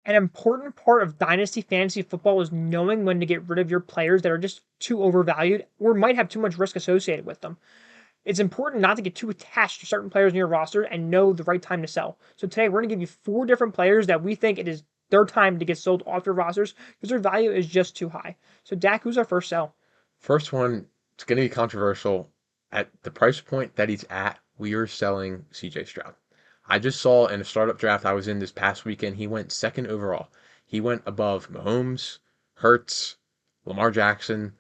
An important part of dynasty fantasy football is knowing when to get rid of your players that are just too overvalued or might have too much risk associated with them. It's important not to get too attached to certain players in your roster and know the right time to sell. So today we're going to give you 4 different players that we think it is their time to get sold off your rosters because their value is just too high. So Dak, who's our first sell? First one, it's going to be controversial. At the price point that he's at, we are selling CJ Stroud. I just saw in a startup draft I was in this past weekend, he went second overall. He went above Mahomes, Hurts, Lamar Jackson.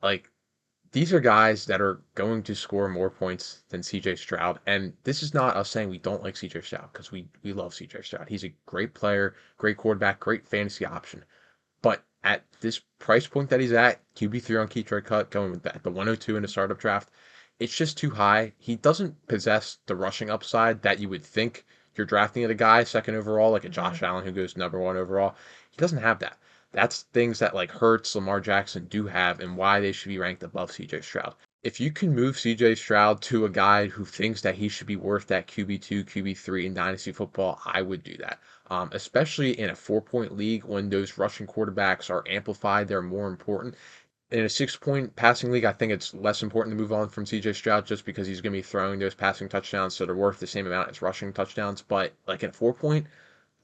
Like, these are guys that are going to score more points than CJ Stroud. And this is not us saying we don't like CJ Stroud because we love CJ Stroud. He's a great player, great quarterback, great fantasy option. But at this price point that he's at, QB3 on Key Trade Cut, going with that, the 102 in the startup draft, it's just too high. He doesn't possess the rushing upside that you would think you're drafting at a guy second overall, like a Mhm. Josh Allen who goes number one overall. He doesn't have that. That's things that like Hurts, Lamar Jackson do have, and why they should be ranked above CJ Stroud. If you can move CJ Stroud to a guy who thinks that he should be worth that QB2, QB3 in dynasty football, I would do that. Especially in a 4 point league when those rushing quarterbacks are amplified, they're more important. In a 6 point passing league, I think it's less important to move on from CJ Stroud just because he's going to be throwing those passing touchdowns, so they're worth the same amount as rushing touchdowns. But like at 4 point,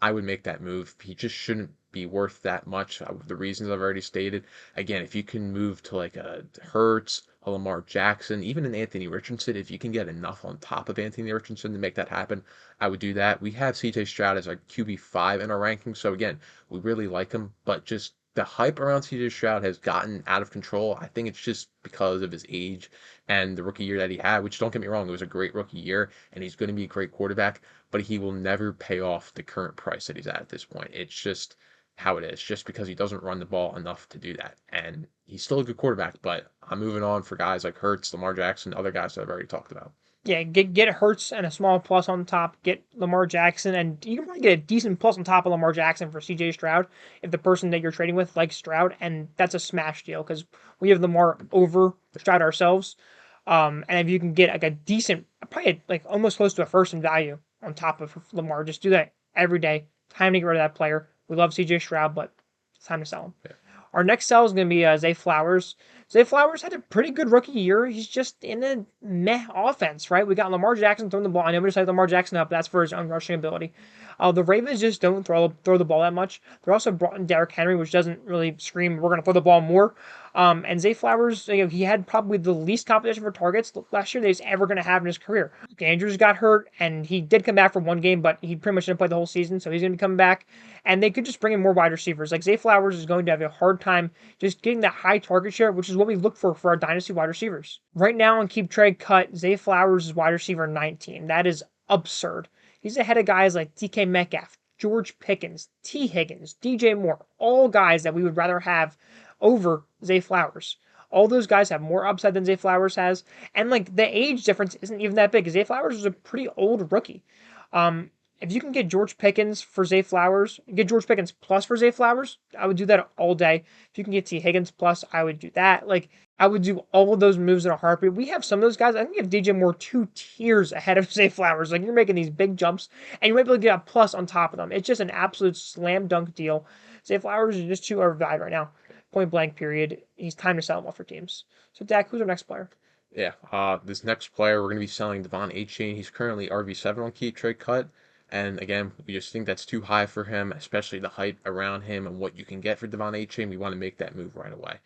I would make that move. He just shouldn't be worth that much. The reasons I've already stated. Again, if you can move to like a Hurts, a Lamar Jackson, even an Anthony Richardson, if you can get enough on top of Anthony Richardson to make that happen, I would do that. We have CJ Stroud as our QB5 in our rankings. So again, we really like him, but just the hype around CJ Stroud has gotten out of control. I think it's just because of his age and the rookie year that he had, which don't get me wrong, it was a great rookie year and he's going to be a great quarterback, but he will never pay off the current price that he's at this point. It's just how it is, just because he doesn't run the ball enough to do that. And he's still a good quarterback, but I'm moving on for guys like Hurts, Lamar Jackson, other guys that I've already talked about. Yeah, get Hurts and a small plus on top. Get Lamar Jackson, and you can probably get a decent plus on top of Lamar Jackson for CJ Stroud if the person that you're trading with likes Stroud, and that's a smash deal because we have Lamar over Stroud ourselves. And if you can get like a decent, probably like almost close to a first in value on top of Lamar, just do that every day. Time to get rid of that player. We love CJ Stroud, but it's time to sell him. Yeah. Our next sell is going to be Zay Flowers. Zay Flowers had a pretty good rookie year. He's just in a meh offense, right? We got Lamar Jackson throwing the ball. I know we just Lamar Jackson up. That's for his own rushing ability. The Ravens just don't throw the ball that much. They're also brought in Derrick Henry, which doesn't really scream we're going to throw the ball more. And Zay Flowers, he had probably the least competition for targets last year that he's ever going to have in his career. Andrews got hurt, and he did come back for one game, but he pretty much didn't play the whole season, so he's going to be coming back. And they could just bring in more wide receivers. Like Zay Flowers is going to have a hard time just getting that high target share, which is what we look for our dynasty wide receivers. Right now on Keep Trade Cut, Zay Flowers is wide receiver 19. That is absurd. He's ahead of guys like DK Metcalf, George Pickens, T. Higgins, DJ Moore, all guys that we would rather have over Zay Flowers. All those guys have more upside than Zay Flowers has, and like the age difference isn't even that big. Zay Flowers was a pretty old rookie. If you can get George Pickens for Zay Flowers, get George Pickens plus for Zay Flowers, I would do that all day. If you can get T. Higgins plus, I would do that. Like, I would do all of those moves in a heartbeat. We have some of those guys. I think we have DJ Moore 2 tiers ahead of Zay Flowers. Like, you're making these big jumps, and you might be able to get a plus on top of them. It's just an absolute slam dunk deal. Zay Flowers is just too overvalued right now. Point blank, period. He's time to sell him off for teams. So, Dak, who's our next player? Yeah, this next player we're going to be selling Devon Achane. He's currently RB7 on Keep Trade Cut. And again, we just think that's too high for him, especially the hype around him and what you can get for Devon Achane. We want to make that move right away.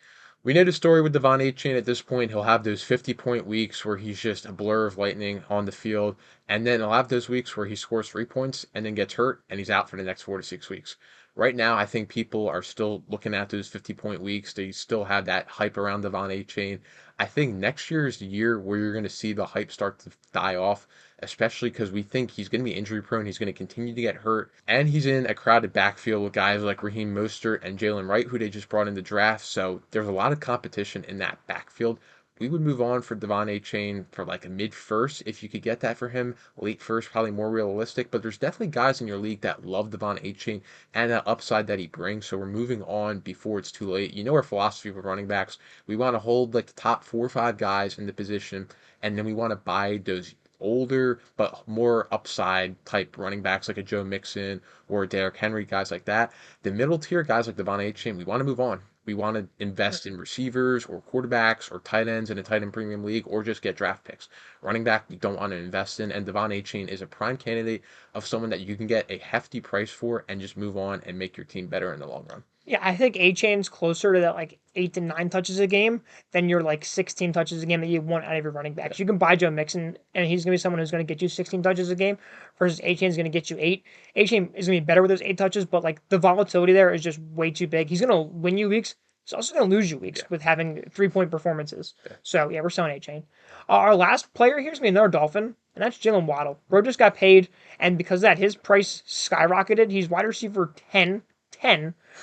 We know the story with Devon Achane at this point. He'll have those 50-point weeks where he's just a blur of lightning on the field. And then he'll have those weeks where he scores 3 points and then gets hurt and he's out for the next 4 to 6 weeks. Right now, I think people are still looking at those 50-point weeks. They still have that hype around Devon Achane. I think next year is the year where you're going to see the hype start to die off, especially because we think he's going to be injury prone. He's going to continue to get hurt. And he's in a crowded backfield with guys like Raheem Mostert and Jaylen Wright, who they just brought in the draft. So there's a lot of competition in that backfield. We would move on for Devon Achane for like a mid first if you could get that for him. Late first, probably more realistic. But there's definitely guys in your league that love Devon Achane and that upside that he brings. So we're moving on before it's too late. You know our philosophy with running backs. We want to hold like the top 4 or 5 guys in the position, and then we want to buy those older but more upside type running backs like a Joe Mixon or a Derrick Henry, guys like that. The middle tier guys like Devon Achane, we want to move on. We want to invest in receivers or quarterbacks or tight ends in a tight end premium league or just get draft picks. Running back, we don't want to invest in, and Devon Achane is a prime candidate of someone that you can get a hefty price for and just move on and make your team better in the long run. Yeah, I think Achane's closer to that like 8 to 9 touches a game than your like 16 touches a game that you want out of your running Yeah. backs. You can buy Joe Mixon, and he's gonna be someone who's gonna get you 16 touches a game, versus Achane's gonna get you 8. Achane is gonna be better with those 8 touches, but like the volatility there is just way too big. He's gonna win you weeks. He's also gonna lose you Yeah. weeks with having 3 point performances. Yeah. So yeah, we're selling Achane. Our last player here's gonna be another Dolphin, and that's Jaylen Waddle. Bro just got paid, and because of that, his price skyrocketed. He's wide receiver 10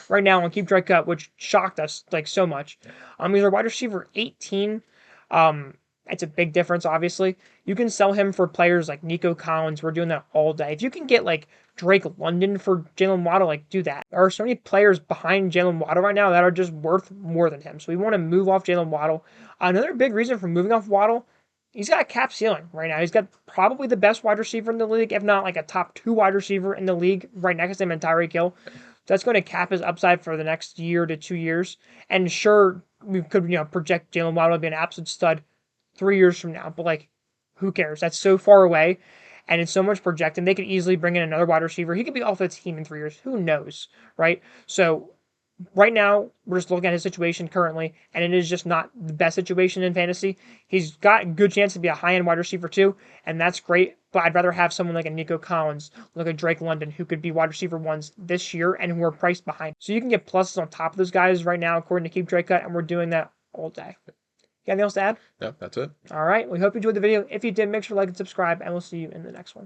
right now on Keep Dry Cut, which shocked us like so much. He's a wide receiver 18. It's a big difference, obviously. You can sell him for players like Nico Collins. We're doing that all day. If you can get like Drake London for Jaylen Waddle, like do that. There are so many players behind Jaylen Waddle right now that are just worth more than him. So we want to move off Jaylen Waddle. Another big reason for moving off Waddle, he's got a cap ceiling right now. He's got probably the best wide receiver in the league, if not like a top 2 wide receiver in the league, right next to him and Tyreek Hill. That's going to cap his upside for the next year to 2 years. And sure, we could project Jaylen Waddle to be an absolute stud 3 years from now, but like, who cares? That's so far away, and it's so much projecting. They could easily bring in another wide receiver. He could be off the team in 3 years. Who knows, right? So right now, we're just looking at his situation currently, and it is just not the best situation in fantasy. He's got a good chance to be a high-end wide receiver too, and that's great, but I'd rather have someone like a Nico Collins, like a Drake London, who could be wide receiver ones this year and who are priced behind. So you can get pluses on top of those guys right now, according to Keep Drake Cut, and we're doing that all day. You got anything else to add? No, that's it. All right. We hope you enjoyed the video. If you did, make sure to like and subscribe, and we'll see you in the next one.